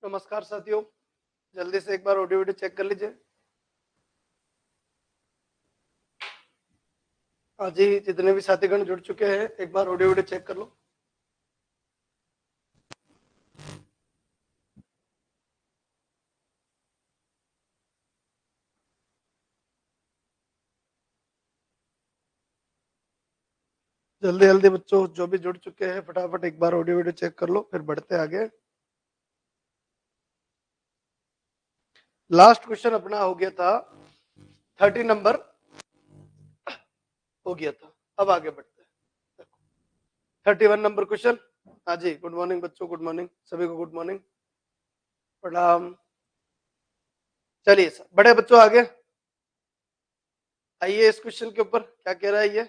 नमस्कार साथियों, जल्दी से एक बार ऑडियो वीडियो चेक कर लीजिए। आज ही जितने भी साथीगण जुड़ चुके हैं एक बार ऑडियो वीडियो चेक कर लो। जल्दी जल्दी बच्चों जो भी जुड़ चुके हैं फटाफट एक बार ऑडियो वीडियो चेक कर लो, फिर बढ़ते आगे। लास्ट क्वेश्चन अपना हो गया था 30 नंबर हो गया था। अब आगे बढ़ते हैं। 31 नंबर क्वेश्चन। हाँ जी, गुड मॉर्निंग बच्चों, गुड मॉर्निंग सभी को, गुड मॉर्निंग, प्रणाम। चलिए सर, बड़े बच्चों आगे आइए। इस क्वेश्चन के ऊपर क्या कह रहा है ये,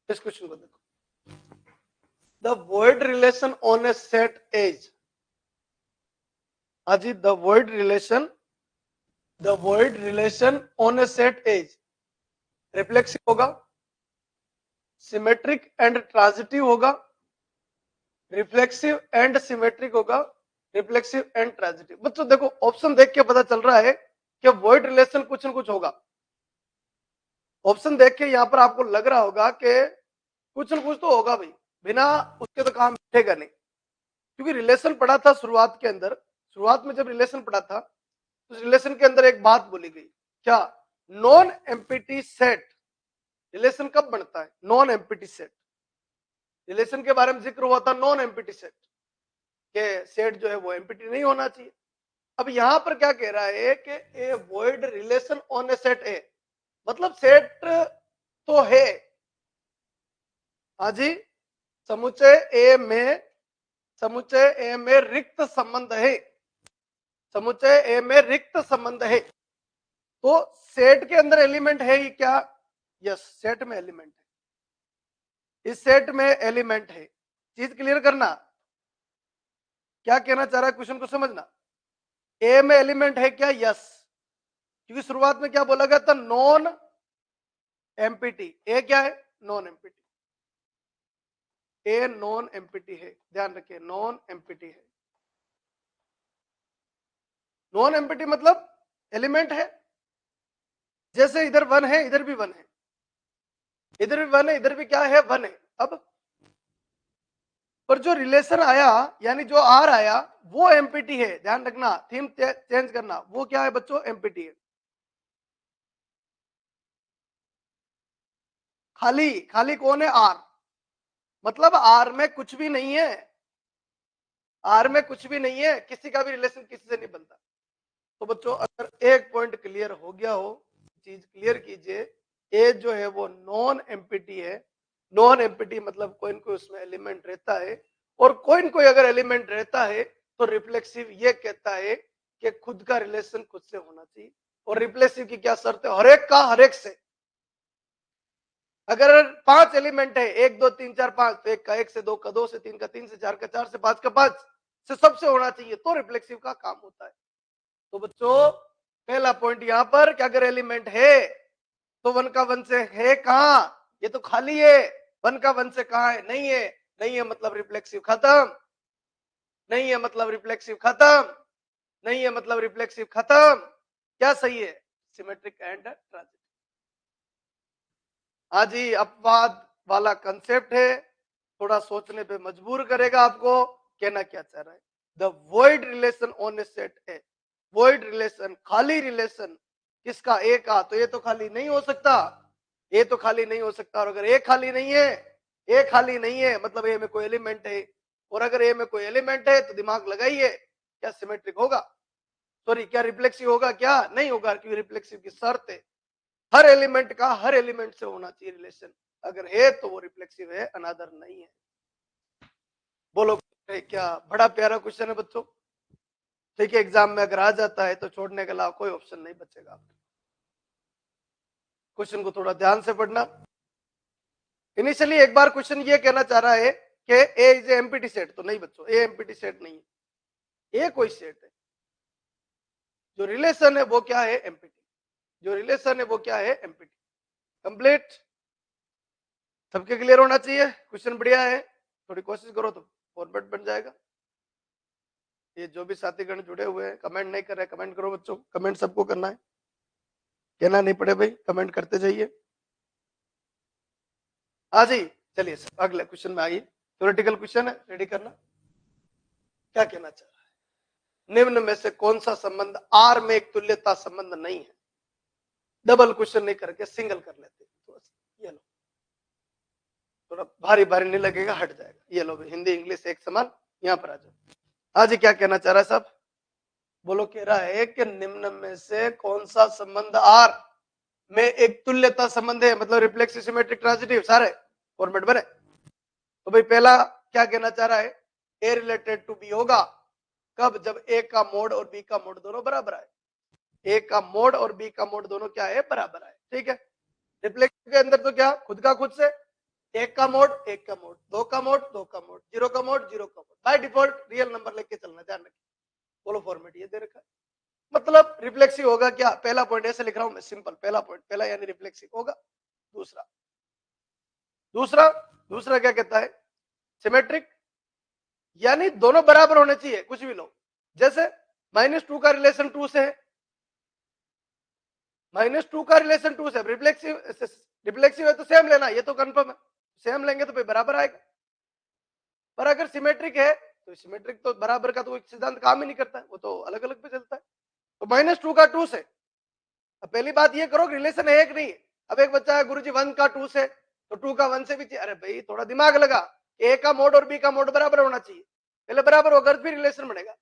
इस क्वेश्चन को देखो। The void relation on a set is, Haji the void relation on a set is reflexive होगा, सिमेट्रिक एंड ट्रांजिटिव होगा, रिफ्लेक्सिव एंड सिमेट्रिक होगा, रिफ्लेक्सिव एंड ट्रांजिटिव। बच्चों देखो ऑप्शन देख के पता चल रहा है कि void रिलेशन कुछ न कुछ होगा। ऑप्शन देख के यहां पर आपको लग रहा होगा कि कुछ न कुछ तो होगा भाई, बिना उसके तो काम बैठेगा नहीं। क्योंकि रिलेशन पढ़ा था शुरुआत के अंदर, शुरुआत में जब रिलेशन पढ़ा था तो रिलेशन के अंदर एक बात बोली गई, क्या? Non empty set. रिलेशन कब बनता है? Non empty set. रिलेशन के बारे में जिक्र हुआ था नॉन एम्पिटी सेट के, सेट जो है वो एम्पिटी नहीं होना चाहिए। अब यहां पर क्या कह रहा है कि ए void relation on A set ए, मतलब सेट तो है। हाँ जी, समुच्चय ए में रिक्त संबंध है, समुच्चय ए में रिक्त संबंध है। तो सेट के अंदर एलिमेंट है ये क्या? यस, सेट में एलिमेंट है, इस सेट में एलिमेंट है। चीज क्लियर करना, क्या कहना चाह रहा है क्वेश्चन को समझना। ए में एलिमेंट है क्या? यस, क्योंकि शुरुआत में क्या बोला गया था? Non empty. ए क्या है? Non empty. A non empty है, ध्यान रखिए, नॉन एम्पिटी है। नॉन एम्पिटी मतलब एलिमेंट है। जैसे इधर वन है, इधर भी वन है, इधर भी वन है, इधर भी क्या है? वन है। अब पर जो रिलेशन आया, यानी जो आर आया, वो एमपीटी है। ध्यान रखना, थीम चेंज करना। वो क्या है बच्चों? एमपीटी है। खाली खाली कौन है? आर। मतलब आर में कुछ भी नहीं है, आर में कुछ भी नहीं है, किसी का भी रिलेशन किसी से नहीं बनता। तो बच्चों अगर एक पॉइंट क्लियर हो गया हो, चीज क्लियर कीजिए, ए जो है वो नॉन एम्पिटी है। नॉन एम्पिटी मतलब कोई न कोई उसमें एलिमेंट रहता है, और कोई न कोई अगर एलिमेंट रहता है तो रिफ्लेक्सिव ये कहता है कि खुद का रिलेशन खुद से होना चाहिए। और रिफ्लेक्सिव की क्या शर्त है? हर एक का हर एक से। अगर 5 एलिमेंट है, 1 2 3 4 5, तो एक का एक से, दो का दो से, तीन का तीन से, चार का चार से, पांच का पांच से, सबसे होना चाहिए, तो रिफ्लेक्सिव का काम होता है। तो बच्चों पहला पॉइंट यहां पर कि अगर एलिमेंट है तो वन का वन से है कहां? ये तो खाली है। वन का वन से कहां है? नहीं है। नहीं है मतलब रिफ्लेक्सिव खत्म, नहीं है मतलब रिफ्लेक्सिव खत्म, नहीं है मतलब रिफ्लेक्सिव खत्म। क्या सही है? Symmetric and transitive. आज ही अपवाद वाला कंसेप्ट है, थोड़ा सोचने पे मजबूर करेगा आपको। कहना क्या चाह रहा है? The void relation on A set है। वॉइड रिलेशन, खाली रिलेशन किसका? ए का। तो ये तो खाली नहीं हो सकता, ए तो खाली नहीं हो सकता। और अगर ए खाली नहीं है, ए खाली नहीं है मतलब ए में कोई एलिमेंट है। और अगर ए में कोई एलिमेंट है तो दिमाग लगाइए, क्या सिमेट्रिक होगा? सॉरी, क्या रिफ्लेक्सिव होगा? क्या नहीं होगा, क्योंकि रिफ्लेक्सिव की शर्त है हर एलिमेंट का हर एलिमेंट से होना चाहिए रिलेशन। अगर है तो वो रिफ्लेक्सिव है, अनादर नहीं है। बोलो क्या? बड़ा प्यारा क्वेश्चन है बच्चों। ठीक है, एग्जाम में अगर आ जाता है तो छोड़ने के अलावा कोई ऑप्शन नहीं बचेगा आपके। क्वेश्चन को थोड़ा ध्यान से पढ़ना। इनिशियली एक बार क्वेश्चन ये कहना चाह रहा है कि ए इज एम्पिटी सेट, तो नहीं बच्चों, ए एम्पिटी सेट नहीं है। ए कोई सेट है, जो रिलेशन है वो क्या है? एम्पिटी। जो रिलेशन है वो क्या है? एम्पिटी। कंप्लीट। सबके क्लियर होना चाहिए। क्वेश्चन बढ़िया है, थोड़ी कोशिश करो तो फॉर्मेट बन जाएगा। ये जो भी साथीगण जुड़े हुए हैं कमेंट नहीं कर रहे, कमेंट करो बच्चों, कमेंट सबको करना है, कहना नहीं पड़े भाई, कमेंट करते जाइए। हाँ जी, चलिए सर अगले क्वेश्चन में आइए। थ्योरेटिकल क्वेश्चन है, रेडी करना। क्या कहना चाह रहा है, निम्न में से कौन सा संबंध आर में एक तुल्यता संबंध नहीं है? डबल क्वेश्चन नहीं करके सिंगल कर लेते, थोड़ा सा ये लो, थोड़ा भारी भारी नहीं लगेगा, हट जाएगा। ये लो हिंदी इंग्लिश एक समान, यहाँ पर आ जाओ। हाँ जी, क्या कहना चाह रहा है साहब, बोलो। कह रहा है कि निम्न में से कौन सा संबंध आर में एक तुल्यता संबंध है, मतलब रिफ्लेक्सिव सिमेट्रिक ट्रांजिटिव, सारे फॉर्मेट बने। तो भाई पहला क्या कहना चाह रहा है, ए रिलेटेड टू बी होगा कब, जब ए का मोड और बी का मोड दोनों बराबर आए। ए का मोड और बी का मोड दोनों क्या है, बराबर आए, ठीक है। रिफ्लेक्सिव के अंदर तो क्या, खुद का खुद से, एक का मोड एक का मोड, दो का मोड दो का मोड, जीरो का मोड जीरो का mode, by default real number लेके चलना, ध्यान रखिए। बोलो फॉर्मेट ये दे रखा है, मतलब रिफ्लेक्सिव होगा क्या, पहला पॉइंट ऐसे लिख रहा हूं मैं सिंपल, पहला पॉइंट, पहला यानी रिफ्लेक्सिव होगा। दूसरा दूसरा दूसरा क्या कहता है, सिमेट्रिक, यानी दोनों बराबर होने चाहिए, कुछ भी लो। जैसे -2 का रिलेशन 2 से है, -2 का रिलेशन 2 से, रिफ्लेक्सिव है तो सेम लेना, ये तो कंफर्म है, सेम लेंगे तो फिर बराबर आएगा। पर अगर सिमेट्रिक है तो सिमेट्रिक तो बराबर का तो एक सिद्धांत काम ही नहीं करता है, वो तो अलग अलग पे चलता है। तो -2 का 2 से, अब पहली बात ये करो रिलेशन है एक नहीं। अब एक बच्चा है गुरुजी 1 का 2 से, तो 2 का 1 से भी, अरे भाई थोड़ा दिमाग लगा, ए का मोड और बी का मोड बराबर होना चाहिए, पहले बराबर होगा फिर रिलेशन बनेगा।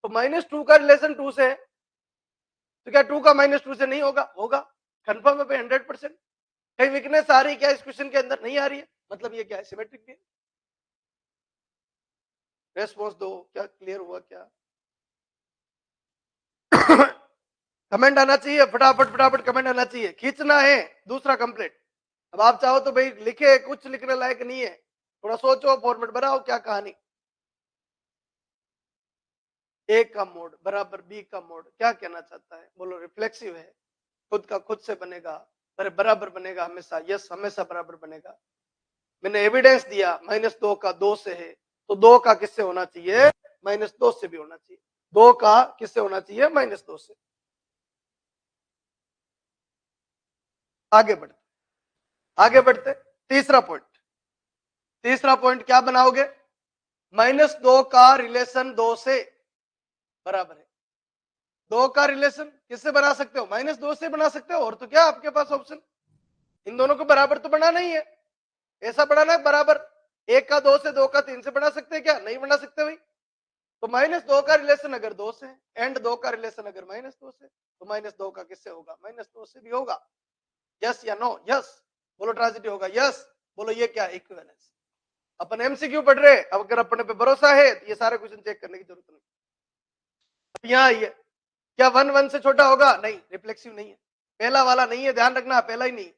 तो -2 का रिलेशन 2 से, तो क्या 2 का -2 से नहीं होगा, होगा, कंफर्म है 100%। कहीं वीकनेस आ रही है क्या इस क्वेश्चन के अंदर, नहीं आ रही है, मतलब ये क्या है, सिमेट्रिक भी है। रेस्पॉन्स दो, क्या क्लियर हुआ क्या? कमेंट आना चाहिए, फटाफट फटाफट कमेंट आना चाहिए, खींचना है दूसरा कंप्लीट। अब आप चाहो तो भाई लिखे, कुछ लिखने लायक नहीं है, थोड़ा सोचो, फॉर्मेट बनाओ, क्या कहानी। ए का मोड बराबर बी का मोड, क्या कहना चाहता है, बोलो रिफ्लेक्सिव है, खुद का खुद से बनेगा, अरे बराबर बनेगा हमेशा, यस हमेशा बराबर बनेगा। मैंने एविडेंस दिया, -2 का 2 से है, तो 2 का किससे होना चाहिए, -2 से भी होना चाहिए, 2 का किससे होना चाहिए, -2 से। आगे बढ़ते, आगे बढ़ते, तीसरा पॉइंट, तीसरा पॉइंट क्या बनाओगे, -2 का रिलेशन 2 से बराबर है। 2 का रिलेशन किससे बना सकते हो, -2 से बना सकते हो, और तो क्या आपके पास ऑप्शन, इन दोनों को बराबर तो बनाना ही है, ऐसा बनाना है बराबर। 1 का 2 से, 2 का 3 से बना सकते हैं क्या, नहीं बना सकते भाई। तो -2 का रिलेशन अगर 2 से एंड 2 का रिलेशन अगर -2 से, तो -2 का किससे होगा, -2 से भी होगा, यस या नो, यस बोलो, ट्रांजिटिव होगा, यस बोलो, ये क्या इक्विवेलेंस। अपन एमसीक्यू पढ़ रहे, अब अगर अपने पे भरोसा है तो ये सारे क्वेश्चन चेक करने की जरूरत नहीं। अब यहाँ आइए, क्या 1 1 से छोटा होगा, नहीं, रिफ्लेक्सिव नहीं है, पहला वाला नहीं है, ध्यान रखना, पहला ही नहीं।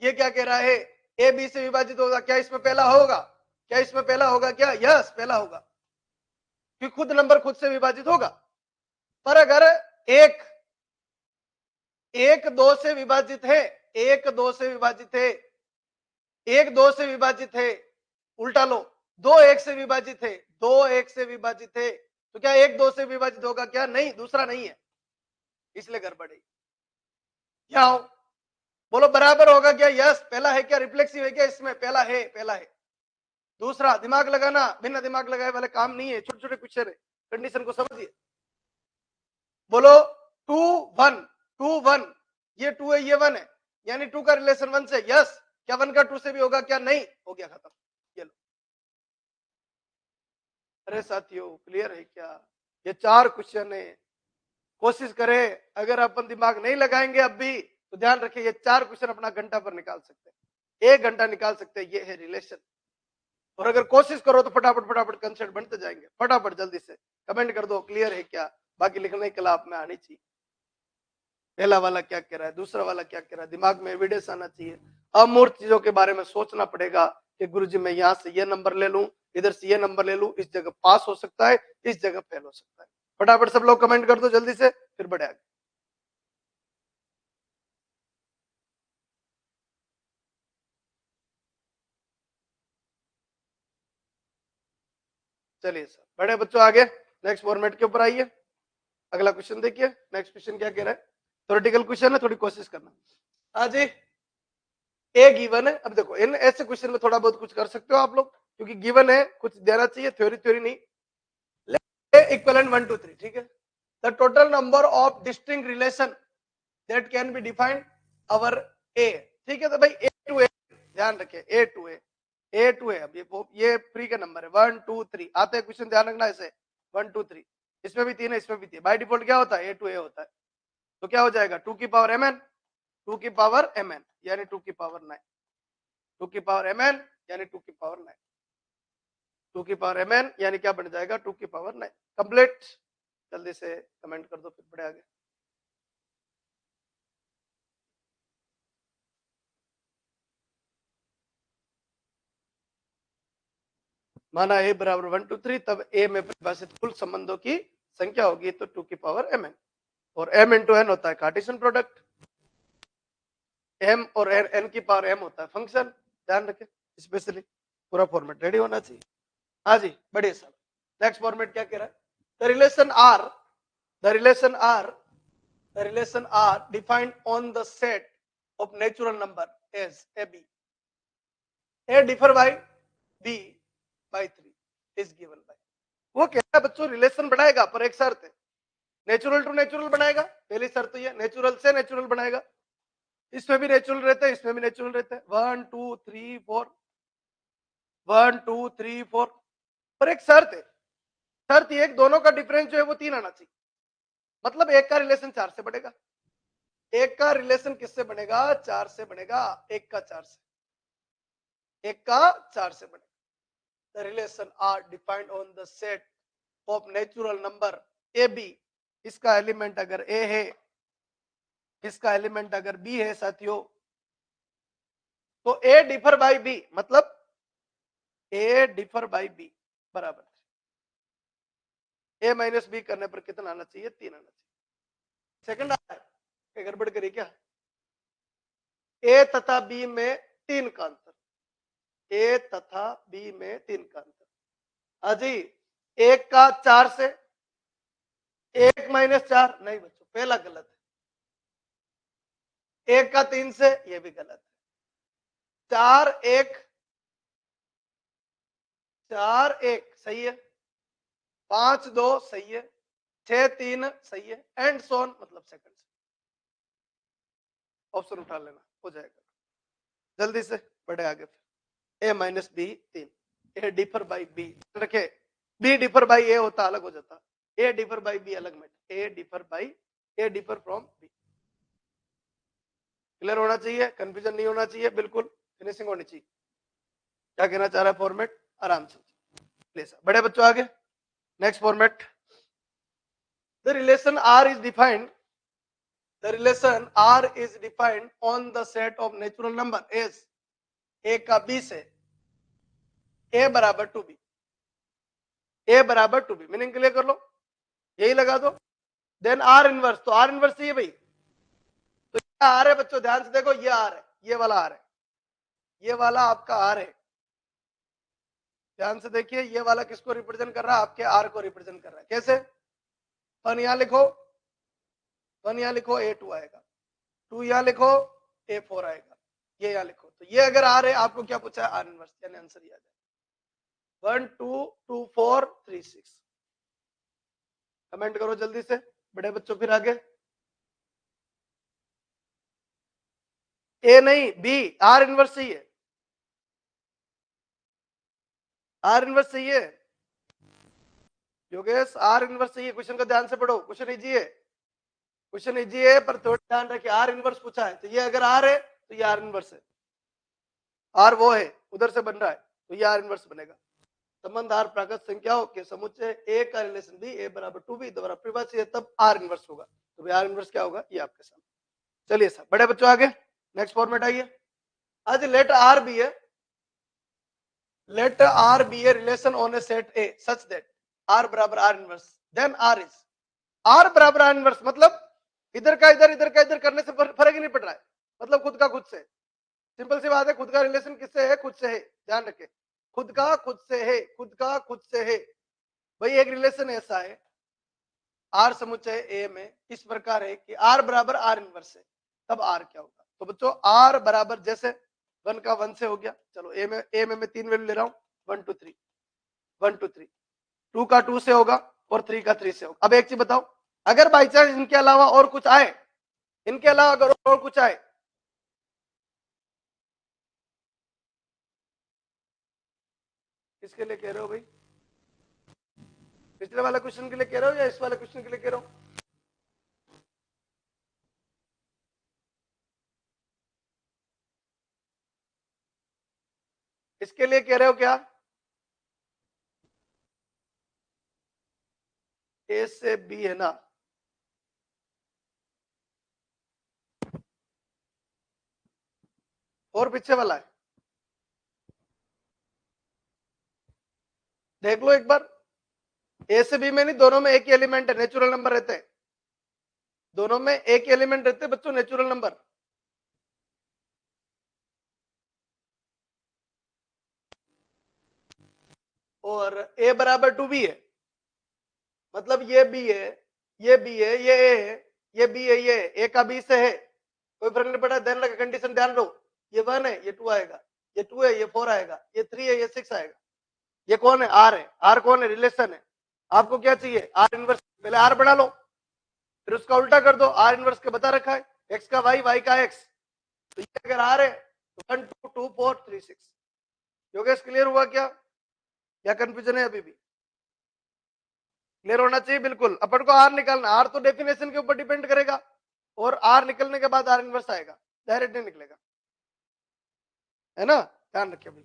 ये क्या कह रहा है, ए बी से विभाजित होगा, क्या इसमें पहला होगा, क्या इसमें पहला होगा, क्या, यस पहला होगा, क्योंकि खुद नंबर खुद से विभाजित होगा। पर अगर एक एक 2 से विभाजित है, एक 2 से विभाजित है, एक 2 से विभाजित है, उल्टा लो, 2 1 से विभाजित है, 2 1 से विभाजित है, तो क्या 1 2 से विभाजित होगा, क्या, नहीं, दूसरा नहीं है, इसलिए गड़बड़ है। क्या हो, बोलो बराबर होगा क्या, यस पहला है क्या, रिफ्लेक्सिव है क्या, इसमें पहला है, पहला है। दूसरा दिमाग लगाना, बिना दिमाग लगाए वाले काम नहीं है, छोटे छोटे क्वेश्चन है, कंडीशन को समझिए। बोलो 2 1, 2 1, ये 2 है, ये 1 है, यानी 2 का रिलेशन 1 से, यस, क्या 1 का 2 से भी होगा, क्या, नहीं, हो गया खत्म, ये लो। अरे साथियों क्लियर है क्या, ये 4 क्वेश्चन है, कोशिश करें, अगर अपन दिमाग नहीं लगाएंगे अब भी तो ध्यान रखिए, ये 4 क्वेश्चन अपना घंटा पर निकाल सकते हैं, 1 घंटा निकाल सकते हैं, ये है रिलेशन। और अगर कोशिश करो तो फटाफट फटाफट कंसेप्ट बनते जाएंगे, फटाफट जल्दी से कमेंट कर दो क्लियर है क्या, बाकी लिखने के लिए आप में आनी चाहिए, पहला वाला क्या कह रहा है, दूसरा वाला क्या कह रहा है, दिमाग में एविडेंस आना चाहिए। अमूर्त चीजों के बारे में सोचना पड़ेगा कि गुरुजी मैं यहाँ से ये नंबर ले लूं, इधर से ये नंबर ले लूं, इस जगह पास हो सकता है, इस जगह फेल हो सकता है। फटाफट सब लोग कमेंट कर दो जल्दी से, फिर बढ़े आगे। चलिए सर, बड़े बच्चों आगे। नेक्स्ट फॉर्मेट के ऊपर आइए, अगला क्वेश्चन देखिए। नेक्स्ट क्वेश्चन क्या कह रहा है, थ्योरेटिकल क्वेश्चन है, थोड़ी कोशिश करना। हाँ जी, ए गिवन है। अब देखो इन ऐसे क्वेश्चन में थोड़ा बहुत कुछ कर सकते हो आप लोग, क्योंकि गिवन है, कुछ देना चाहिए, थ्योरी थ्योरी नहीं। इक्विवेलेंट 1 2 3, ठीक है। The total number of distinct relation that can be defined over A, ठीक है। तो भाई ए टू ए, ध्यान रखिए, ए टू ए, ए टू ए। अब ये फ्री का नंबर है, 1 2 3 आते हैं क्वेश्चन, ध्यान रखना ऐसे 1 2 3, इसमें भी 3 है, इसमें भी 3। बाय डिफॉल्ट क्या होता है, ए टू ए होता है। तो क्या हो जाएगा 2 की पावर mn, 2 की पावर mn यानी 2 की पावर 9, 2 की पावर mn यानी 2 की पावर 9, 2 की पावर mn यानी क्या बन जाएगा 2 की पावर 9। कंप्लीट, जल्दी से कमेंट कर दो फिर बढ़े आगे। माना a बराबर 1 2 3, तब a में परिभाषित कुल संबंधों की संख्या होगी तो 2 की पावर mn, और m इंटू n होता है कार्टेशियन प्रोडक्ट, m और n की पावर m होता है फंक्शन। ध्यान रखें, स्पेशली पूरा फॉर्मेट रेडी होना चाहिए। हाँ जी, बढ़िया सर। नेक्स्ट फॉर्मेट क्या कह रहा है, the relation R, the relation R, the relation R defined on the set of natural number as A B, A differ by B by 3 is given by. वो कह रहा है बच्चों रिलेशन बनाएगा पर एक शर्त है, नेचुरल टू नेचुरल बनाएगा, पहली शर्त तो ये, नेचुरल से नेचुरल बनाएगा, इसमें भी नेचुरल रहता है, इसमें भी नेचुरल रहता है, 1 2 3 4, 1 2 3 4, पर एक शर्त है, शर्त ये दोनों का डिफरेंस जो है वो 3 आना चाहिए। मतलब एक का रिलेशन 4 से बढ़ेगा, एक का रिलेशन किससे बनेगा, 4 से बनेगा, एक का 4 से, एक का 4 से बनेगा। The relation R defined on the set of natural number A B, इसका एलिमेंट अगर ए है, इसका एलिमेंट अगर बी है साथियों, तो ए डिफर बाय बी, मतलब ए डिफर बाय बी बराबर ए माइनस बी करने पर कितना आना चाहिए, 3 आना चाहिए। सेकंड आ है, गड़बड़ करी क्या, ए तथा बी में 3 का अंतर, ए तथा बी में 3 का अंतर। अजी एक का 4 से, एक माइनस 4 नहीं बच्चों, पहला गलत है। एक का 3 से, ये भी गलत है। 4 1, 4 1 सही है, 5 2 सही है, 6 3 सही है, एंड सोन मतलब सेकंड से। ऑप्शन उठा लेना, हो जाएगा। जल्दी से बढ़े आगे फिर, A minus B 3, A differ by B रखे, बी डिफर बाई ए होता अलग हो जाता, ए डिफर बाई बी अलग में, A differ by, A differ from B. Clear होना चाहिए, कंफ्यूजन नहीं होना चाहिए, बिल्कुल फिनिशिंग होनी चाहिए। क्या कहना चाह रहा है फॉर्मेट, आराम से बड़े बच्चों आगे। Next format, the relation R is defined, the relation R is defined on the set of natural number as A का B से A बराबर टू बी, A बराबर टू बी, मीनिंग क्लियर कर लो, यही लगा दो। देन R इनवर्स, तो R inverse चाहिए भाई, तो ये R है बच्चों, ध्यान से देखो, ये R है, ये वाला R है, ये वाला आपका R है, ध्यान से देखिए, ये वाला किसको रिप्रेजेंट कर रहा है, आपके R को रिप्रेजेंट कर रहा है। कैसे, वन यहां लिखो, वन यहां लिखो, A2 आएगा, 2 यहां लिखो, A4 आएगा, ये यहां लिखो। तो ये अगर आ रहे आपको क्या पूछा है, आर इनवर्स, यानी आंसर ये आ जाए 1 2 2 4 3 6। कमेंट करो जल्दी से बड़े बच्चों, फिर आगे ए नहीं बी, आर इनवर्स चाहिए, आर इनवर्स चाहिए योगेश, आर इनवर्स चाहिए। क्वेश्चन को ध्यान से पढ़ो, क्वेश्चन इजी है, क्वेश्चन इजी है, पर थोड़ा ध्यान रखिए, आर इनवर्स पूछा है, तो ये अगर आर है तो ये आर इनवर्स है, आर वो है उधर से बन रहा है, तो ये आर इनवर्स बनेगा। संबंध आर प्राकृत संख्याओं के समुच्चय ए का रिलेशन बी, ए बराबर टू बी द्वारा परिभाषित है, तब आर इनवर्स होगा। तो आर इनवर्स क्या होगा, ये आपके सामने। चलिए सर बड़े बच्चों आगे, नेक्स्ट फॉर्मेट आइए। आज लेट आर बी है, let R be a relation on a set A such that R बराबर R inverse, then R is, R बराबर R inverse मतलब इधर का इधर, इधर का इधर करने से फर्क ही नहीं पड़ रहा है, मतलब खुद का खुद से, सिंपल सी बात है, खुद का रिलेशन किससे है, खुद से है, ध्यान रखें, खुद का खुद से है, खुद का खुद से है, भाई एक रिलेशन ऐसा है आर समुच्चय ए में इस प्रकार है कि आर बराबर आर इनवर्स है, तब आर क्या होगा? तो बच्चों आर बराबर जैसे 1 का 1 से हो गया, चलो ए में मैं 3 वैल्यू ले रहा हूं, 1 2 3 1 2 3, 2 का 2 से होगा और 3 का 3 से होगा। अब एक चीज बताओ, अगर बाई चांस इनके अलावा और कुछ आए, इनके अलावा अगर और कुछ आए, किसके लिए कह रहे हो भाई? पिछले वाला क्वेश्चन के लिए कह रहे हो या इस वाले क्वेश्चन के लिए कह रहे हो? इसके लिए कह रहे हो क्या? ए से बी है ना, और पीछे वाला है, देख लो एक बार। ए से बी में नहीं, दोनों में एक ही एलिमेंट है, नेचुरल नंबर रहते हैं, दोनों में एक ही एलिमेंट रहते हैं बच्चों, नेचुरल नंबर। और ए बराबर 2 बी है, मतलब ये बी है, ये बी है, ये ए है, ये बी है, ये ए का बी से है, कोई फर्क नहीं पड़ा। ध्यान रखा, कंडीशन ध्यान रहो, ये 1 है, ये 2 आएगा, ये 2 है, ये 4 आएगा, ये 3 है, ये 6 आएगा। ये कौन है? आर है। आर कौन है? रिलेशन है। आपको क्या चाहिए? Are inverse. पहले आर बना लो, फिर उसका उल्टा कर दो, आर इनवर्स के बता रखा है, एक्स का वाई, वाई का एक्स। तो ये अगर आर है तो 1 2 2 4 3 6। योगेश क्लियर हुआ क्या? क्या कंफ्यूजन है अभी भी? क्लियर होना चाहिए बिल्कुल। अपन को आर निकालना, आर तो डेफिनेशन के ऊपर डिपेंड करेगा, और आर निकलने के बाद आर इनवर्स आएगा, डायरेक्ट नहीं निकलेगा, है ना? ध्यान रखिए भाई,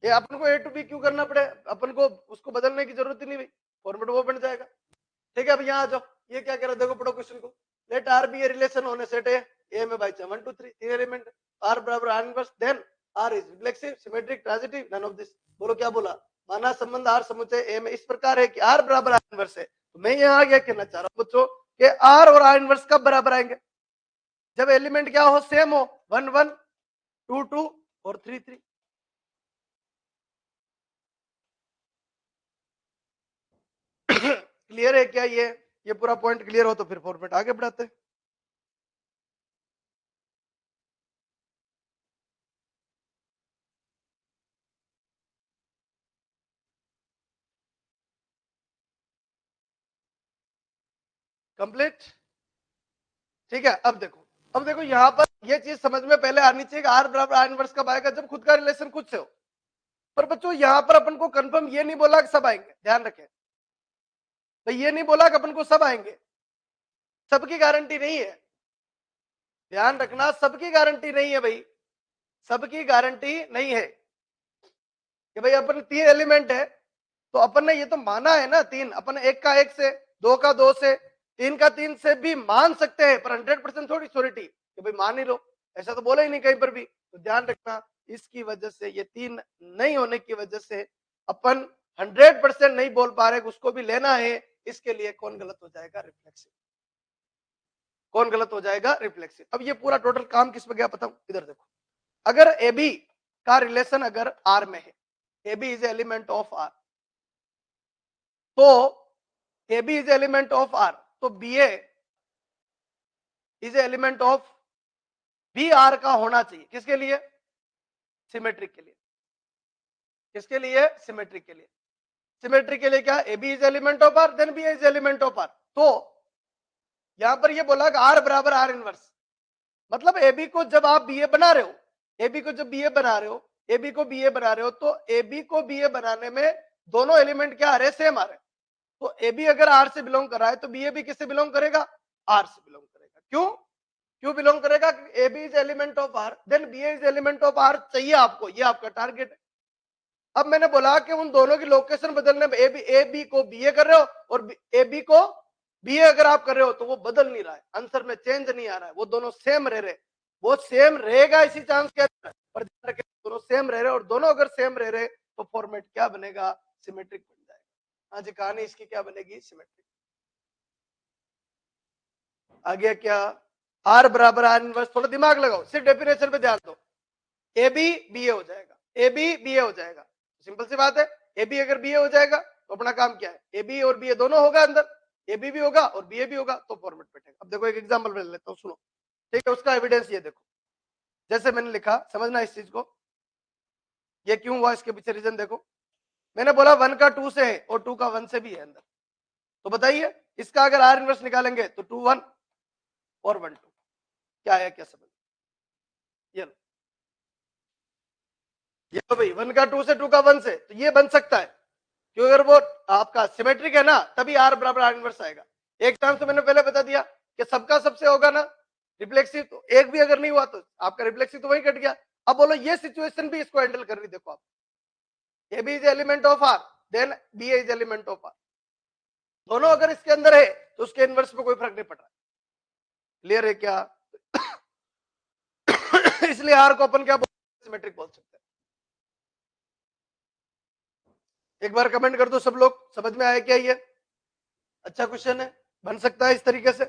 ये अपन को ए टू बी क्यों करना पड़े, अपन को उसको बदलने की जरूरत ही नहीं भाई, फॉर्मेट वो बन जाएगा। ठीक है, अब यहाँ आ जाओ, ये क्या कह रहा है देखो, पढ़ो क्वेश्चन को। Let R be a relation होने सेट है ए में बाई 1 2 3 तीन एलिमेंट, आर बराबर R inverse, then R is reflexive, symmetric, transitive, none of this. बोलो क्या बोला? माना संबंध आर समुच्चय ए में इस प्रकार है कि आर बराबर आर इनवर्स है। तो मैं यहाँ क्या कहना चाह रहा हूँ बच्चों कि आर और आर इनवर्स कब बराबर आएंगे? जब एलिमेंट क्या हो? सेम हो, 1 1 2 2 और 3 3। क्लियर है क्या? ये पूरा पॉइंट क्लियर हो तो फिर फॉर्मेट आगे बढ़ाते हैं। कंप्लीट? ठीक है, अब देखो यहां पर ये चीज समझ में पहले आनी चाहिए कि आर बराबर आर इनवर्स कब आएगा? जब खुद का रिलेशन खुद से हो। पर बच्चों यहां पर अपन को कंफर्म ये नहीं बोला कि सब आएंगे, ध्यान रखें, तो ये नहीं बोला कि अपन को सब आएंगे, सबकी गारंटी नहीं है, ध्यान रखना, सबकी गारंटी नहीं है भाई, सबकी गारंटी नहीं है कि भाई अपन 3 एलिमेंट है तो अपन ने ये तो माना है ना 3, अपन 1 का 1 से, 2 का 2 से, 3 का 3 से भी मान सकते हैं, पर 100% थोड़ी श्योरिटी कि भाई मान ही लो, ऐसा तो बोला ही नहीं कहीं पर भी। तो ध्यान रखना, इसकी वजह से, ये 3 नहीं होने की वजह से अपन 100% नहीं बोल पा रहे, उसको भी लेना है। इसके लिए कौन गलत हो जाएगा? रिफ्लेक्सिव। कौन गलत हो जाएगा? रिफ्लेक्सिव। अब ये पूरा टोटल काम किस पे गया पता? इधर देखो, अगर ए बी का रिलेशन अगर आर में है, A B is element of R, तो A B is element of R, तो B A is element of B R का होना चाहिए। किसके लिए? सिमेट्रिक के लिए। किसके लिए? सिमेट्रिक के लिए। सिमेट्रिक के लिए क्या? A B is element of R, then B is element of R. तो यहां पर ये बोला कि आर बराबर आर इनवर्स, मतलब ए बी को जब आप बी ए बना रहे हो, ए बी को जब बी ए बना रहे हो, ए बी को बी ए बना रहे हो, तो ए बी को बी ए बनाने में दोनों एलिमेंट क्या आ रहे? सेम आ रहे। तो ए बी अगर आर से बिलोंग कर रहा है तो बी ए भी किससे बिलोंग करेगा? आर से बिलोंग करेगा। क्यों बिलोंग करेगा? A B is element of R, then B A is element of R चाहिए आपको, ये आपका टारगेट है। अब मैंने बोला कि उन दोनों की लोकेशन बदलने में, ए बी को बी ए कर रहे हो और ए बी को बी ए अगर आप कर रहे हो तो वो बदल नहीं रहा है, आंसर में चेंज नहीं आ रहा है, वो दोनों सेम रह रहे, वो सेम रहेगा इसी चांस के अंदर, पर ध्यान रखें दोनों सेम रह रहे, और दोनों अगर सेम रह रहे तो फॉर्मेट क्या बनेगा? सिमेट्रिक बन जाएगा। हाँ जी, कहानी इसकी क्या बनेगी? सिमेट्रिक। आगे क्या? आर बराबर आर इनवर्स, थोड़ा दिमाग लगाओ, सिर्फ डेफिनेशन पे ध्यान दो। ए बी बी ए हो जाएगा, ए बी बी ए हो जाएगा, सिंपल सी बात है, ए बी अगर बी ए हो जाएगा तो अपना काम क्या है, ए बी और बी ए दोनों होगा अंदर, ए बी भी होगा और बी ए भी होगा, तो फॉर्मेट बैठेगा। अब देखो एक एग्जाम्पल ले लेता हूँ, सुनो, ठीक है, उसका एविडेंस ये देखो, जैसे मैंने लिखा, समझना इस चीज को, ये क्यों हुआ इसके पीछे रीजन देखो। मैंने बोला 1 का 2 से है और 2 का 1 से भी है अंदर, तो बताइए इसका अगर आर इनवर्स निकालेंगे तो 2 1 और 1 2, क्या है, क्या समझ, ये लो, ये तो भाई 1 का 2 से 2 का 1 से, तो ये बन सकता है, क्योंकि अगर वो आपका सिमेट्रिक है ना, तभी आर बराबर आर इनवर्स आएगा। एक टाइम तो मैंने पहले बता दिया कि सबका सबसे होगा ना रिफ्लेक्सिव, तो एक भी अगर नहीं हुआ तो आपका रिफ्लेक्सिव तो वही कट गया। अब बोलो ये सिचुएशन भी इसको हैंडल कर रही, देखो आप, A B is element of R, then B is element of R, दोनों अगर इसके अंदर है तो उसके इनवर्स पे कोई फर्क नहीं पड़ रहा। क्लियर है क्या? इसलिए आर को अपन क्या सिमेट्रिक बोल सकते हैं। एक बार कमेंट कर दो सब लोग, समझ में आया क्या ये? अच्छा क्वेश्चन है, बन सकता है इस तरीके से।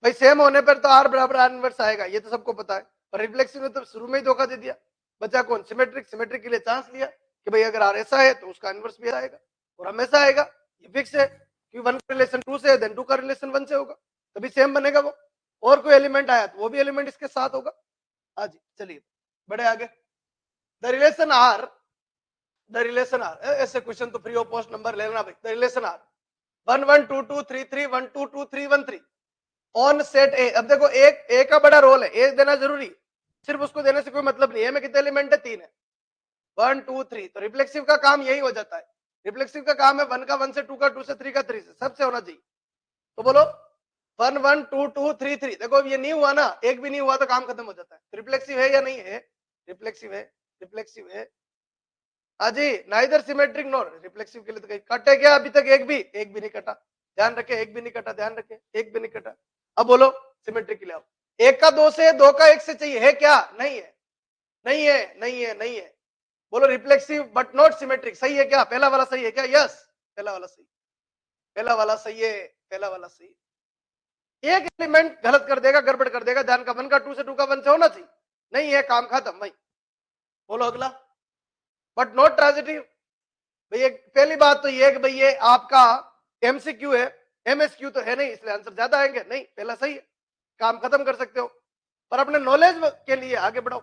भाई सेम होने पर तो आर बराबर आर इनवर्स आएगा, ये तो सबको पता है, पर रिफ्लेक्सिव ने तो शुरू में ही धोखा दे दिया। बचा कौन? सिमेट्रिक। सिमेट्रिक के लिए चांस लिया कि भाई अगर आर ऐसा है तो उसका इनवर्स भी आएगा और हमेशा आएगा, ये फिक्स है, क्योंकि 1 का रिलेशन 2 से है, देन 2 का रिलेशन 1 से होगा, तभी सेम बनेगा वो। और कोई एलिमेंट आया तो वो भी एलिमेंट इसके साथ होगा। हाँ जी, चलिए बड़े आगे। The relation R, the relation R, ऐसे क्वेश्चन तो फ्री ऑफ कॉस्ट नंबर लेना भाई। The relation R 1 1 2 2 3 3 1 2 2 3 1 3 on set ए। अब देखो एक ए का बड़ा रोल है, ए देना जरूरी, सिर्फ उसको देने से कोई मतलब नहीं है। में कितने एलिमेंट है? 3 है, 1 2 3, तो रिफ्लेक्सिव का काम यही हो जाता है। रिफ्लेक्सिव का काम है 1 का 1 से, 2 का 2 से, 3 का 3 से, सबसे होना चाहिए। तो बोलो 1 1 2 2 3 3, देखो ये नहीं हुआ ना, एक भी नहीं हुआ तो काम खत्म हो जाता है। रिफ्लेक्सिव है या नहीं है? रिफ्लेक्सिव है, रिफ्लेक्सिव है। हाँ जी, नाइदर सिमेट्रिक नॉर रिफ्लेक्सिव के लिए तो कहीं कटे क्या अभी तक? एक भी नहीं कटा, ध्यान रखे, एक भी नहीं कटा, ध्यान रखे, एक भी नहीं कटा। अब बोलो सिमेट्रिक के लिए आओ, 1 का 2 से, 2 का 1 से चाहिए, है क्या? नहीं है, नहीं है, नहीं है, नहीं है। बोलो रिफ्लेक्सिव बट नॉट सिमेट्रिक, सही है क्या? पहला वाला सही है क्या? यस, पहला वाला सही, पहला वाला सही है, पहला वाला सही। एक एलिमेंट गलत कर देगा, गड़बड़ कर देगा, ध्यान का 1 का 2 से, 2 का 1 से होना चाहिए, नहीं है, काम खत्म भाई। बोलो अगला, बट नॉट ट्रांजिटिव। भैया पहली बात तो ये कि भाई ये आपका एमसीक्यू है, एमएसक्यू तो है नहीं, इसलिए आंसर ज्यादा आएंगे, नहीं, पहला सही है, काम खत्म कर सकते हो। पर अपने नॉलेज के लिए आगे बढ़ो।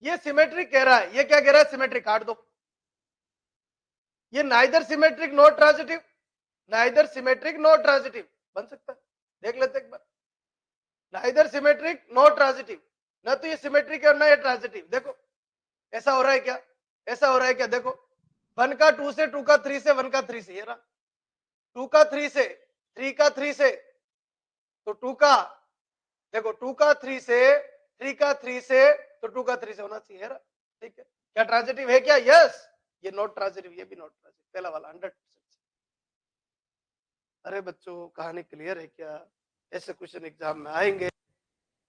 ये सिमेट्रिक कह रहा है, ये क्या कह रहा है? सिमेट्रिक काट दो। ये neither symmetric not transitive, neither symmetric not transitive बन सकता है, देख लेते एक बार। नाइदर सिमेट्रिक नॉट ट्रांजिटिव, ना तो ये सिमेट्रिक है और ना ये ट्रांजिटिव। देखो ऐसा हो रहा है क्या? ऐसा हो रहा है क्या? देखो 1 का 2 से, 2 का 3 से, 1 का 3 से, ये रहा 2 का 3 से, 3 का 3 से, तो 2 का, देखो 2 का 3 से, 3 का 3 से, तो 2 का 3 से होना चाहिए, ठीक है। क्या ट्रांजिटिव है क्या? यस। ये नॉट ट्रांजिटिव, ये भी नॉट ट्रांजिटिव, पहला वाला 100%। अरे बच्चों कहानी क्लियर है क्या? ऐसे क्वेश्चन एग्जाम में आएंगे,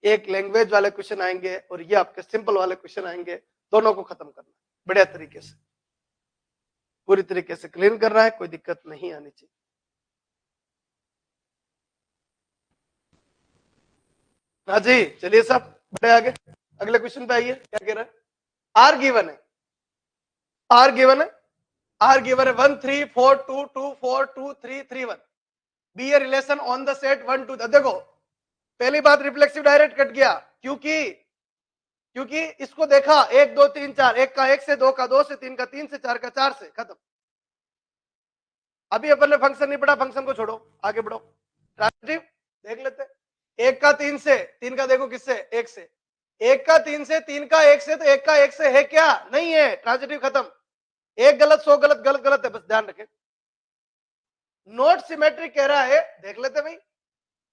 एक लैंग्वेज वाले क्वेश्चन आएंगे और ये आपके सिंपल वाले क्वेश्चन आएंगे, दोनों को खत्म करना बढ़िया तरीके से, पूरी तरीके से क्लीन करना है, कोई दिक्कत नहीं आनी चाहिए। हाँ जी, चलिए सब बढ़े आगे, अगले क्वेश्चन पे आइए। क्या कह रहा है? आर गिवन है, आर गिवन है, आर गिवन है 1 3 4 2 2 4 2 3 3 1, be a relation on the set 1 2। देखो पहली बात रिफ्लेक्सिव डायरेक्ट कट गया, क्योंकि क्योंकि इसको देखा 1 2 3 4, 1 का 1 से, 2 का 2 से, 3 का 3 से, 4 का 4 से, खत्म। अभी अपन ने फंक्शन नहीं पढ़ा, फंक्शन को छोड़ो, आगे बढ़ो। ट्रांजिटिव देख लेते, 1 का 3 से, 3 का देखो किससे? 1 से, 1 का 3 से, 3 का 1 से, तो 1 का 1 से है क्या? नहीं है, ट्रांजिटिव खत्म। एक गलत 100 गलत, गलत गलत है, बस ध्यान रखें। नोट सिमेट्रिक कह रहा है, देख लेते भाई,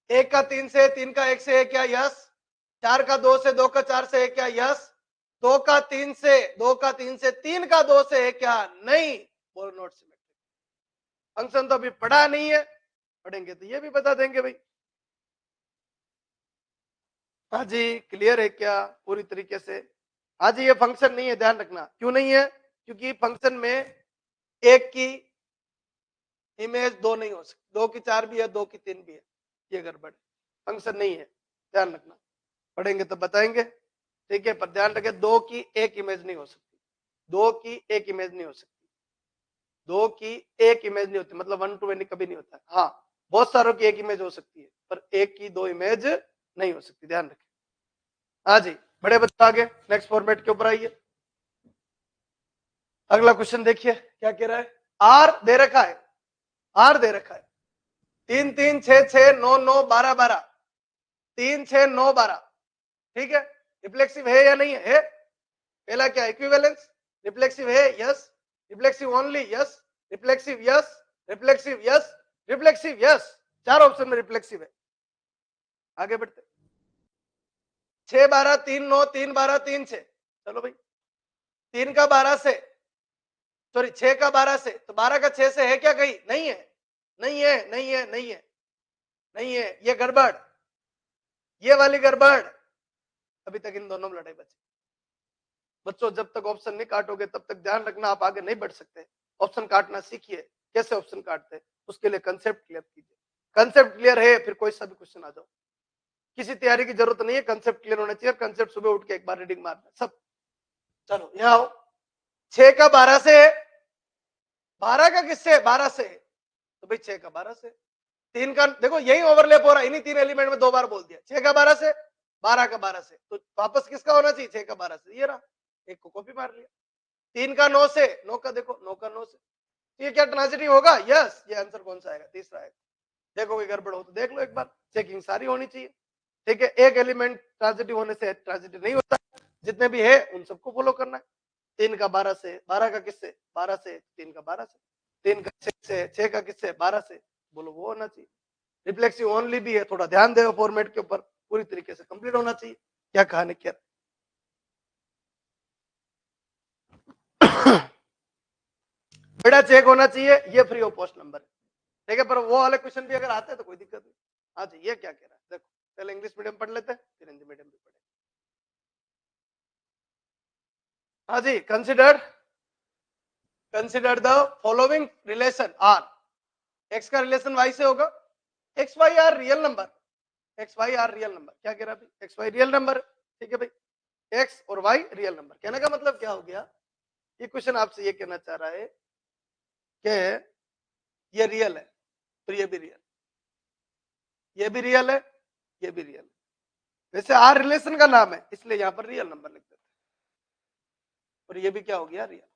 1 का 3 से, 3 का 1 से है क्या? यस। 4 का 2 से, 2 का 4 से है क्या? यस। 2 का 3 से, 2 का 3 से, 3 का 2 से है क्या? नहीं। बोलो नोट सिमेट्रिक। फंक्शन तो अभी पढ़ा नहीं है, पढ़ेंगे तो ये भी बता देंगे भाई। हाँ जी, क्लियर है क्या पूरी तरीके से? हाँ जी, ये फंक्शन नहीं है, ध्यान रखना। क्यों नहीं है? क्योंकि फंक्शन में एक की इमेज दो नहीं हो सकती, 2 की 4 भी है, 2 की 3 भी है, ये गड़बड़, फंक्शन नहीं है, ध्यान रखना। पढ़ेंगे तो बताएंगे, ठीक है, पर ध्यान रखें 2 की एक इमेज नहीं हो सकती, दो की एक इमेज नहीं हो सकती, दो की एक इमेज नहीं होती, मतलब 1 to many कभी नहीं होता। हाँ, बहुत सारों की एक इमेज हो सकती है, पर एक की दो इमेज नहीं हो सकती, ध्यान रखें। हाँ जी, बड़े बच्चे आगे नेक्स्ट फॉर्मेट के ऊपर आइए। अगला क्वेश्चन देखिए क्या कह रहा है। आर दे रखा है, आर दे रखा है 3 3 6 6 9 9 12 12, 3 6 9 12, ठीक है। रिफ्लेक्सिव है या नहीं है? पहला क्या, इक्विवेलेंस। रिफ्लेक्सिव है, yes. Reflexive only, yes. Reflexive, yes. Reflexive, yes. Reflexive, yes. चार ऑप्शन में रिफ्लेक्सिव है। आगे बढ़ते। 6 12 3 9 3 12 3 6, चलो भाई 3 का 12 से, सॉरी 6 का 12 से, तो 12 का 6 से है क्या कहीं? नहीं है, नहीं है, नहीं है, नहीं है, नहीं है, ये गड़बड़, ये वाली गड़बड़। अभी तक इन दोनों में लड़ाई बची। बच्चों जब तक ऑप्शन नहीं काटोगे तब तक ध्यान रखना आप आगे नहीं बढ़ सकते। ऑप्शन काटना सीखिए, कैसे ऑप्शन काटते हैं, उसके लिए कंसेप्ट क्लियर कीजिए। कंसेप्ट क्लियर है फिर कोई सा भी क्वेश्चन आ जाओ, किसी तैयारी की जरूरत नहीं है, कंसेप्ट क्लियर होना चाहिए। कंसेप्ट सुबह उठ के एक बार रीडिंग मारना सब। चलो यहाँ आओ, 6 का 12 से, 12 का किससे? 12 से, तो भाई 6 का 12 से। 3 का देखो यही ओवरलैप हो रहा है, इन्हीं तीन एलिमेंट में दो बार बोल दिया। 6 का 12 से, 12 का 12 से, तो वापस किसका होना चाहिए? 6 का 12 से, ये रहा, एक को कॉपी मार लिया। 3 का 9 से, 9 का देखो, 9 का 9 से, ये क्या ट्रांजिटिव होगा? यस। ये आंसर कौन सा आएगा? तीसरा आएगा। देखो कोई गड़बड़ हो तो देख लो एक बार, चेकिंग सारी होनी चाहिए, ठीक है। एक एलिमेंट ट्रांजिटिव होने से ट्रांजिटिव नहीं होता, जितने भी है उन सबको फॉलो करना है। 3 का 12 से, 12 का किससे? 12 से, 3 का 12 से, 3 का 6 से, 6 का किससे? 12 से, बोलो वो होना चाहिए। रिफ्लेक्सिव ओनली भी है, थोड़ा ध्यान दे फॉर्मेट के ऊपर, पूरी तरीके से कंप्लीट होना चाहिए। क्या कहानी क्या बेटा चेक होना चाहिए, ये फ्री ऑफ कॉस्ट नंबर है, ठीक है। पर वो वाले क्वेश्चन भी अगर आते हैं तो कोई दिक्कत नहीं। हाँ जी, ये क्या कह रहा है देखो, पहले इंग्लिश मीडियम पढ़ लेते हैं फिर हिंदी मीडियम भी पढ़े। हाँ जी, consider the following relation R. X का रिलेशन वाई से होगा, X Y are real number, X Y are real number. क्या कह रहा है? एक्स वाई रियल नंबर, ठीक है भाई, एक्स और वाई रियल नंबर। कहने का मतलब क्या हो गया, ये क्वेश्चन आपसे ये कहना चाह रहा है कि ये रियल है तो ये भी रियल, ये भी रियल है, ये भी रियल है। वैसे आर रिलेशन का नाम है इसलिए यहां पर रियल नंबर लिख देते हैं, और ये भी क्या हो गया? Real,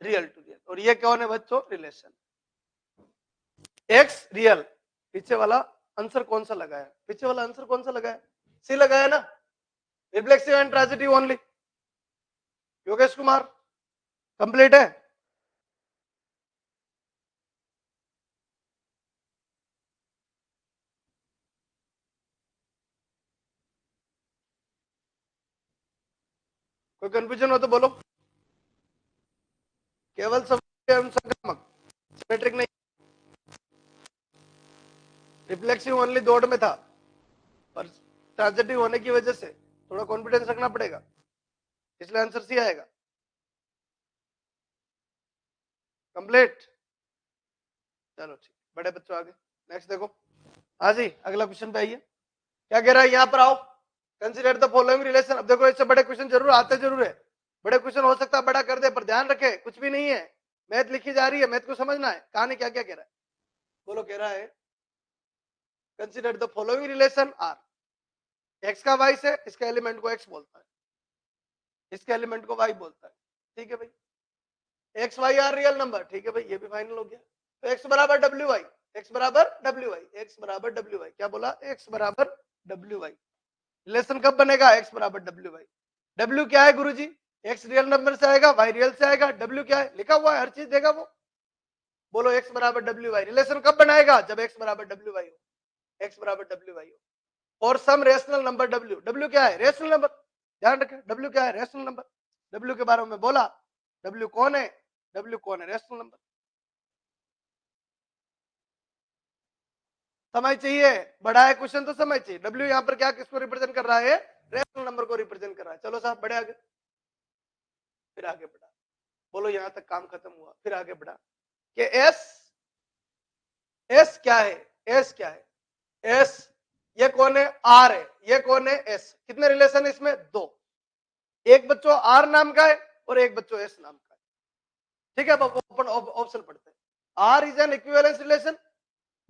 real to real. और ये कौन है बच्चों? रिलेशन। एक्स रियल, पीछे वाला आंसर कौन सा लगाया? पीछे वाला आंसर कौन सा लगाया? सी लगाया ना, reflexive and transitive only. Yogesh Kumar complete है। कोई कंफ्यूजन हो तो बोलो। केवल संक्रामक, सिमेट्रिक नहीं, रिफ्लेक्सिव ओनली दौड़ में था, पर ट्रांजिटिव होने की वजह से थोड़ा कॉन्फिडेंस रखना पड़ेगा, इसलिए आंसर सी आएगा। कंप्लीट, चलो ठीक, बड़े बच्चों आगे नेक्स्ट देखो। हाँ जी, अगला क्वेश्चन पे आइए। क्या कह रहा है? यहाँ पर आओ, कंसिडर द फॉलोइंग रिलेशन। अब देखो इससे बड़े क्वेश्चन जरूर आते जरूर है, बड़े क्वेश्चन हो सकता है बड़ा कर दे, पर ध्यान रखे कुछ भी नहीं है, मैथ लिखी जा रही है, मैथ को समझना है। कहानी क्या क्या कह रहा है बोलो। कह रहा है consider the following relation R, X का वाई से, इसके एलिमेंट को एक्स बोलता है, इसके एलिमेंट को वाई बोलता है, ठीक है भाई। X Y are real number, ठीक है भाई, ये भी फाइनल हो गया। तो एक्स बराबर डब्ल्यू वाई, एक्स बराबर डब्ल्यू वाई, एक्स बराबर डब्ल्यू वाई। क्या बोला? एक्स बराबर डब्ल्यू वाई। रिलेशन कब बनेगा? एक्स बराबर डब्ल्यू वाई। डब्ल्यू क्या है गुरुजी? एक्स रियल नंबर से आएगा, वाई रियल से आएगा। डब्ल्यू क्या है? लिखा हुआ है, हर चीज देगा वो। बोलो एक्स बराबर डब्ल्यू वाई। रिलेशन कब बनाएगा? जब एक्स बराबर डब्ल्यू वाई हो, एक्स बराबर डब्ल्यू वाई हो। और some rational number W, W क्या है? Rational number. ध्यान रखें, डब्ल्यू क्या है? Rational number. डब्ल्यू के बारे में बोला, डब्ल्यू कौन है? डब्ल्यू कौन है? Rational number. समझ चाहिए, बड़ा है क्वेश्चन तो समझ चाहिए। डब्ल्यू यहाँ पर क्या किसको रिप्रेजेंट कर रहा है? रेशनल नंबर को रिप्रेजेंट कर रहा है। चलो साहब बड़े आगे, फिर आगे बढ़ा, बोलो यहां तक काम खत्म हुआ, फिर आगे बढ़ा कि एस, एस क्या है? एस क्या है? एस, ये कौन है? आर है, ये कौन है? एस। कितने रिलेशन है इसमें? दो। एक बच्चों आर नाम का है और एक बच्चों एस नाम का है। ठीक है, अब ओपन ऑप्शन पढ़ते हैं। R is an equivalence relation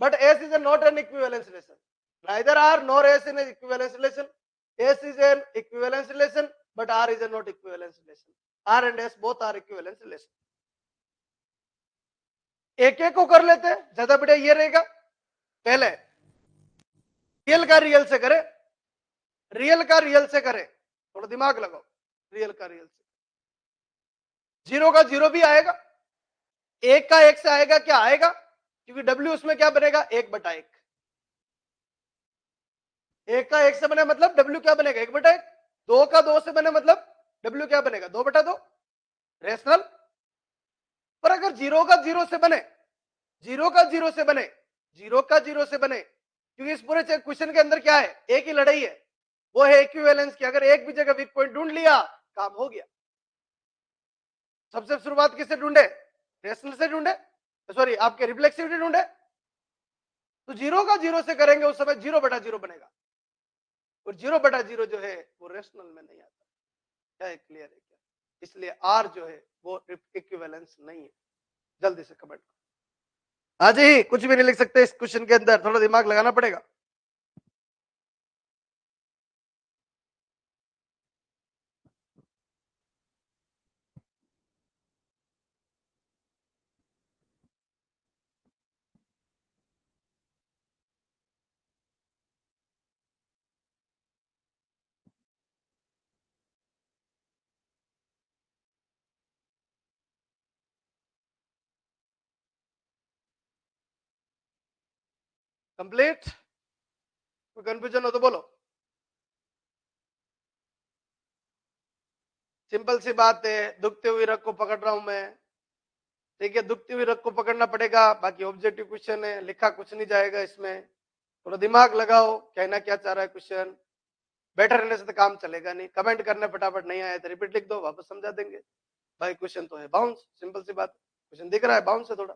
but S is not an equivalence relation. Neither R nor S in an equivalence relation. S is an equivalence relation, but R is a not equivalence relation. R and S both are equivalence relation. एक एक को कर लेते हैं, ज्यादा बढ़िया ये रहेगा। पहले रियल का रियल से करे, रियल का रियल से करे, थोड़ा दिमाग लगाओ। रियल का रियल से, जीरो का जीरो भी आएगा, एक का एक से आएगा, क्या आएगा? क्योंकि W उसमें क्या बनेगा? एक बटा एक। एक का एक से बने मतलब W क्या बनेगा? एक बटा एक। दो का दो से बने मतलब W क्या बनेगा? दो बटा दो। रेशनल। पर अगर जीरो का जीरो से बने, जीरो का जीरो से बने, जीरो का जीरो से बने, क्योंकि इस पूरे क्वेश्चन के अंदर क्या है? एक ही लड़ाई है, वो है इक्विवेलेंस की। अगर एक भी जगह वीक पॉइंट ढूंढ लिया, काम हो गया। सबसे शुरुआत किससे ढूंढे? रेशनल से ढूंढे, सॉरी आपके रिफ्लेक्सिविटी ढूंढे। तो जीरो का जीरो से करेंगे, उस समय जीरो बटा जीरो बनेगा, और जीरो बटा जीरो जो है वो रेशनल में नहीं आता। क्या क्लियर है क्या? इसलिए आर जो है वो इक्विवेलेंस नहीं है। जल्दी से कमेंट। आज ही कुछ भी नहीं लिख सकते इस क्वेश्चन के अंदर, थोड़ा दिमाग लगाना पड़ेगा। कंप्लीट? कोई कंफ्यूजन हो तो बोलो। सिंपल सी बात है, दुखते हुए रग को पकड़ रहा हूं मैं। ठीक है, दुखती हुई रग को पकड़ना पड़ेगा। बाकी ऑब्जेक्टिव क्वेश्चन है, लिखा कुछ नहीं जाएगा इसमें। थोड़ा दिमाग लगाओ, कहना क्या चाह रहा है क्वेश्चन। बैठे रहने से तो काम चलेगा नहीं। कमेंट करने फटाफट, नहीं आया तो रिपीट लिख दो, वापस समझा देंगे। भाई क्वेश्चन तो है बाउंस, सिंपल सी बात। क्वेश्चन दिख रहा है बाउंस है थोड़ा।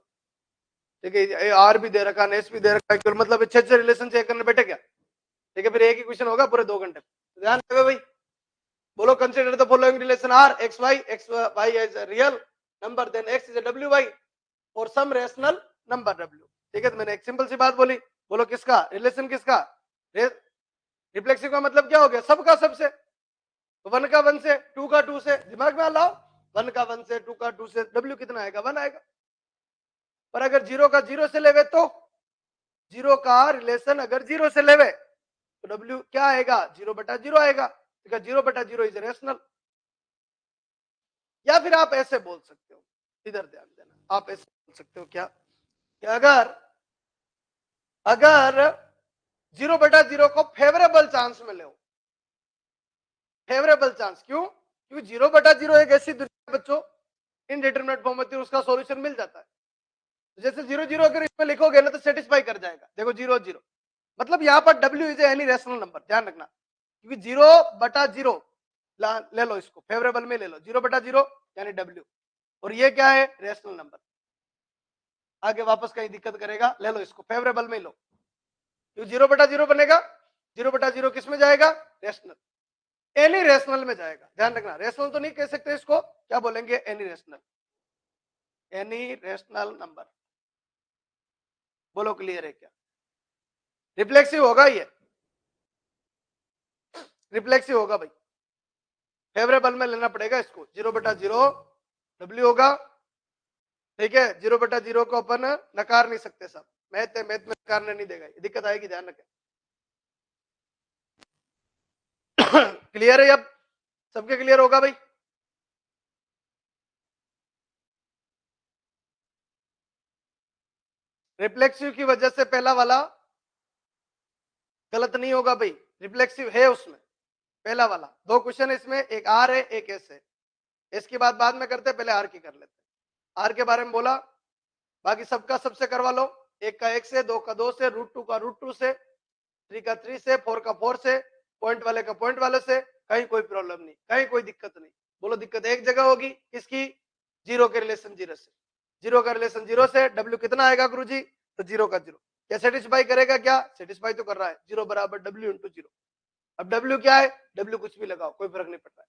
ठीक है, आर भी दे रखा, एस भी दे रखा है, मतलब अच्छे अच्छे रिलेशन चेक करने बैठे क्या? ठीक है, फिर एक ही क्वेश्चन होगा पूरे 2 घंटे। ध्यान रखो भाई। बोलो, consider the following relation R X Y as a real number, then X is a W Y और सम रेशनल नंबर डब्ल्यू। ठीक है, तो मैंने एक सिंपल सी बात बोली। बोलो किसका रिलेशन, किसका? रिफ्लेक्सिव का मतलब क्या हो गया? सबका सबसे। तो 1 का 1 से, 2 का 2 से, दिमाग में लाओ। 1 का 1 से, 2 का 2 से, डब्ल्यू कितना आएगा? 1 आएगा। पर अगर जीरो का जीरो से लेवे तो, जीरो का रिलेशन अगर जीरो से लेवे तो डब्ल्यू क्या आएगा? जीरो बटा जीरो आएगा। जीरो बटा जीरो इज रेशनल। या फिर आप ऐसे बोल सकते हो, इधर ध्यान देना, आप ऐसे बोल सकते हो क्या कि अगर जीरो बटा जीरो को फेवरेबल चांस में ले, फेवरेबल चांस क्यों? क्योंकि जीरो बटा जीरो एक ऐसी दुनिया बच्चों इनडिटरमिनेट फॉर्म होती है, उसका सॉल्यूशन मिल जाता है। जैसे जीरो जीरो अगर इसमें लिखोगे ना तो सेटिस्फाई कर जाएगा। देखो जीरो जीरो मतलब यहाँ पर W is any rational number, ध्यान रखना। क्योंकि जीरो बटा जीरो ले लो, इसको फेवरेबल में ले लो, जीरो बटा जीरो यानी डब्ल्यू, और ये क्या है? Rational number. आगे वापस कहीं दिक्कत करेगा, ले लो इसको फेवरेबल में लो। क्यों जीरो बटा जीरो बनेगा? जीरो बटा जीरो किस में जाएगा? रेशनल, एनी रेशनल में जाएगा। ध्यान रखना, रेशनल तो नहीं कह सकते इसको, क्या बोलेंगे? Any rational, any rational number. बोलो क्लियर है क्या? रिफ्लेक्सिव होगा ये, रिफ्लेक्सिव होगा भाई। फेवरेबल में लेना पड़ेगा इसको। जीरो बटा जीरो डब्ल्यू होगा। ठीक है, जीरो बटा जीरो को अपन नकार नहीं सकते सब, मैथ है, मैथ में नकारने नहीं देगा, दिक्कत आएगी, ध्यान रखें। क्लियर है अब? सबके क्लियर होगा भाई? रिफ्लेक्सिव की वजह से पहला वाला गलत नहीं होगा भाई, रिफ्लेक्सिव है उसमें पहला वाला। 2 क्वेश्चन इसमें, एक आर है एक एस है। इसकी बात बाद में करते, पहले आर की कर लेते। आर के बारे में बोला, बाकी सबका सबसे करवा लो। 1 का 1 से, 2 का 2 से, √2 का √2 से, 3 का 3 से, 4 का 4 से, पॉइंट वाले का पॉइंट वाले से। कहीं कोई प्रॉब्लम नहीं, कहीं कोई दिक्कत नहीं। बोलो दिक्कत एक जगह होगी, किसकी? जीरो के रिलेशन जीरो से। जीरो का रिलेशन जीरो से, डब्ल्यू कितना आएगा गुरुजी? तो जीरो का जीरो। क्या सेटिस्फाई करेगा? क्या सेटिस्फाई तो कर रहा है। जीरो बराबर डब्ल्यू इंटू जीरो। अब डब्ल्यू क्या है? डब्ल्यू कुछ भी लगाओ, कोई फर्क नहीं पड़ रहा है।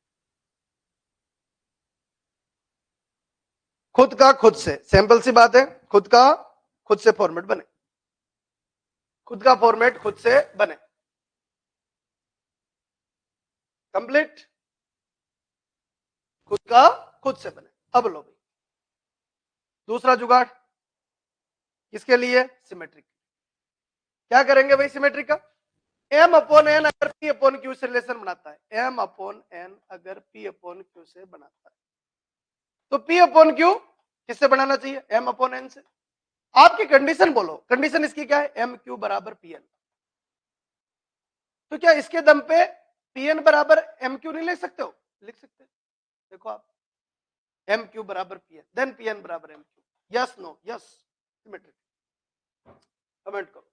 खुद का खुद से, सैंपल सी बात है, खुद का खुद से फॉर्मेट बने, खुद का फॉर्मेट खुद से बने। कंप्लीट, खुद का खुद से बने। अब लो भाई दूसरा जुगाड़, किसके लिए? सिमेट्रिक। क्या करेंगे भाई सिमेट्रिक का? m अपॉन n अगर p अपॉन q से रिलेशन बनाता है, m अपॉन n अगर p अपॉन q से बनाता है, तो p अपॉन q किससे बनाना चाहिए? m अपॉन n से। आपकी कंडीशन बोलो, कंडीशन इसकी क्या है? m q बराबर pn। तो क्या इसके दम पे pn बराबर m q नहीं लिख सकते हो? लिख सकते हो। देखो आप, m q बराबर pn, देन pn बराबर m q। Yes no? Yes. Symmetric. Comment करो,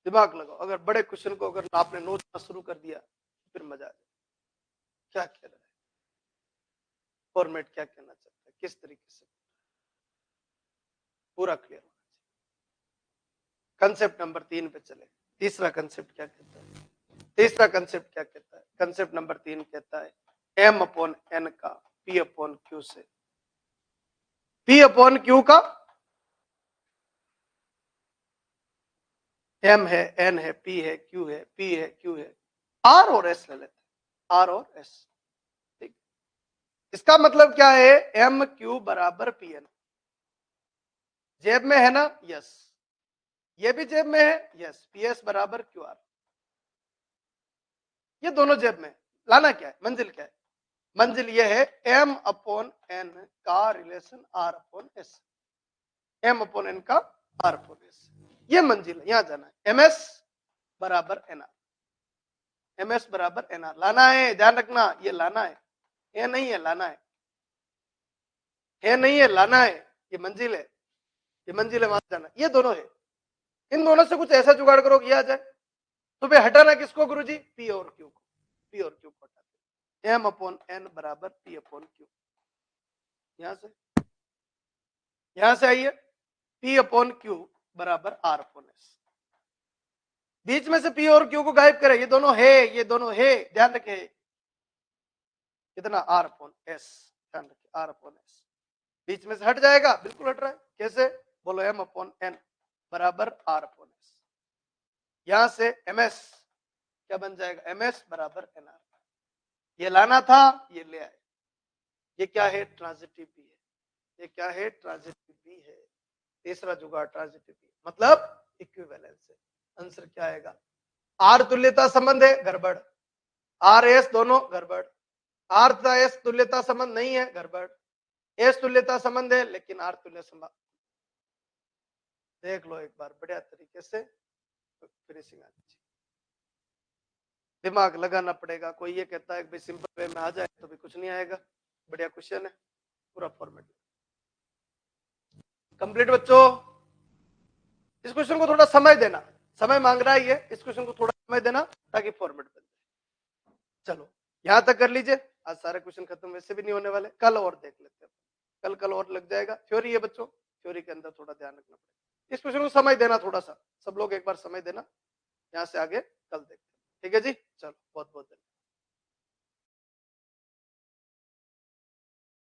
दिमाग लगाओ। अगर बड़े क्वेश्चन को अगर आपने नोचना शुरू कर दिया फिर मजा आ जाए। क्या कह रहा है फॉर्मेट, क्या कहना चाहता है, किस तरीके से, पूरा क्लियर होना चाहिए। कंसेप्ट नंबर 3 पे चले। तीसरा कंसेप्ट क्या कहता है? तीसरा कंसेप्ट क्या कहता है? कंसेप्ट नंबर 3 कहता है m अपॉन n का p अपॉन q से, p अपॉन q का m है, n है, p है, q है, p है, q है, r और s ले लेते हैं, r और s। ठीक, इसका मतलब क्या है? m q बराबर pn। जेब में है ना? यस। ये भी जेब में है? यस। ps बराबर qr। ये दोनों जेब में। लाना क्या है? मंजिल क्या है? मंजिल ये है m अपॉन n का relation r upon s, m upon n का r अपॉन s, ये मंजिल है, यहां जाना है। ms बराबर nr, ms बराबर nr लाना है, ध्यान रखना, ये लाना है, ये नहीं है लाना है, ये नहीं है लाना है, ये मंजिल है, ये मंजिल है, वहां जाना, ये दोनों है। इन दोनों से कुछ ऐसा जुगाड़ करो कि आ जाए। तो भाई हटाना किसको गुरुजी? p और q को, p और q को हटा, m अपॉन n बराबर p अपॉन q। यहां से आइए, p अपॉन q बराबर r अपॉन s। बीच में से p और q को गायब करें, ये दोनों है, ये दोनों है, ध्यान रखे, कितना? r अपॉन s, ध्यान रखे, r अपॉन s बीच में से हट जाएगा, बिल्कुल हट रहा है। कैसे? बोलो, m अपॉन n बराबर r अपॉन s। यहां से ms क्या बन जाएगा? ms बराबर nr। ये लाना था, ये ले आए। ये क्या है? ट्रांजिटिव भी है। ये क्या है? ट्रांजिटिव भी है। तीसरा जुगाड़ ट्रांजिटिव भी, मतलब इक्विवेलेंस है। आंसर क्या आएगा? आर तुल्यता संबंध है, गड़बड़। आर एस दोनों गड़बड़। आर तथा एस तुल्यता संबंध नहीं है, गड़बड़। एस तुल्यता संबंध है लेकिन आर तुल्य संबंध। देख लो एक बार बढ़िया तरीके से, फिनिशिंग आनी चाहिए। दिमाग लगाना पड़ेगा। कोई ये कहता है कि भाई सिंपल वे में आ जाए, तो भी कुछ नहीं आएगा। बढ़िया क्वेश्चन है, पूरा फॉर्मेट कंप्लीट। बच्चों इस क्वेश्चन को थोड़ा समय देना, समय मांग रहा है ये, इस क्वेश्चन को थोड़ा समय देना ताकि फॉर्मेट बन जाए। चलो यहां तक कर लीजिए। आज सारे क्वेश्चन खत्म वैसे भी नहीं होने वाले, कल और देख लेते हैं। कल और लग जाएगा। थ्योरी है बच्चों, थ्योरी के अंदर थोड़ा ध्यान रखना पड़ेगा। इस क्वेश्चन को समय देना थोड़ा सा, सब लोग एक बार समय देना। यहां से आगे कल देखते हैं। ठीक है जी, चलो बहुत बहुत धन्यवाद।